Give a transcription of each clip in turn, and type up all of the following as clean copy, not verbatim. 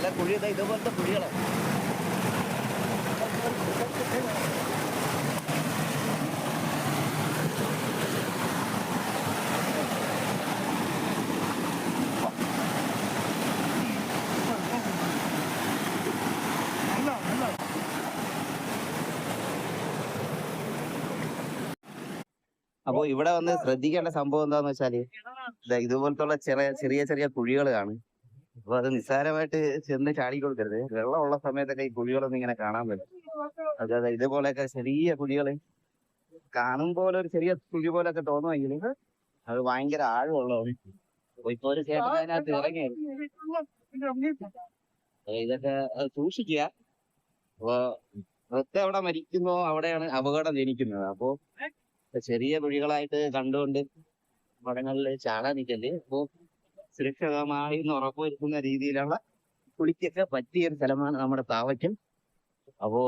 നല്ല കുഴി ഇതുപോലത്തെ കുഴികളാണ്. അപ്പൊ ഇവിടെ വന്ന് ശ്രദ്ധിക്കേണ്ട സംഭവം എന്താന്ന് വെച്ചാല് ഇതുപോലത്തുള്ള ചെറിയ ചെറിയ കുഴികൾ കാണും. അപ്പൊ അത് നിസ്സാരമായിട്ട് ചെന്ന് ചാടി കൊടുക്കരുത്. വെള്ളമുള്ള സമയത്തൊക്കെ ഈ കുഴികളൊന്നും ഇങ്ങനെ കാണാൻ പറ്റും. അതായത് ഇതുപോലെയൊക്കെ ചെറിയ കുഴികള് കാണുമ്പോൾ ഒരു ചെറിയ കുഴി പോലൊക്കെ തോന്നുമെങ്കിൽ അത് ഭയങ്കര ആഴമുള്ളതാണ്. അപ്പൊ ഇപ്പൊ ഒരു ചേട്ടൻ അതിനകത്ത് ഇറങ്ങി. ഇതൊക്കെ സൂക്ഷിക്കുക. അപ്പൊ വൃത്തി എവിടെ മരിക്കുന്നോ അവിടെയാണ് അപകടം ജനിക്കുന്നത്. അപ്പോ ചെറിയ കുഴികളായിട്ട് കണ്ടുകൊണ്ട് മടങ്ങളിൽ ചാടാൻ നിൽക്കല്. അപ്പോ സുരക്ഷിതമായി ഉറപ്പുവരുത്തുന്ന രീതിയിലുള്ള കുളിക്കൊക്കെ പറ്റിയ ഒരു സ്ഥലമാണ് നമ്മുടെ താവയ്ക്കൽ. അപ്പോ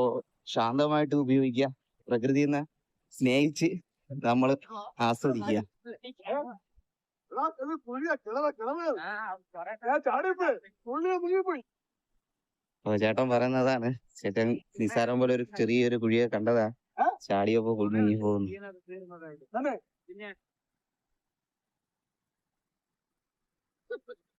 ശാന്തമായിട്ട് ഉപയോഗിക്കുക, പ്രകൃതിയെ സ്നേഹിച്ച് നമ്മൾ ആസ്വദിക്കുക. അപ്പൊ ചേട്ടൻ പറയുന്നതാണ്, ചേട്ടൻ നിസ്സാരം പോലെ ഒരു ചെറിയൊരു കുഴിയെ കണ്ടതാ, ചാടിയപ്പോ കുളിമുങ്ങി പോകുന്നു.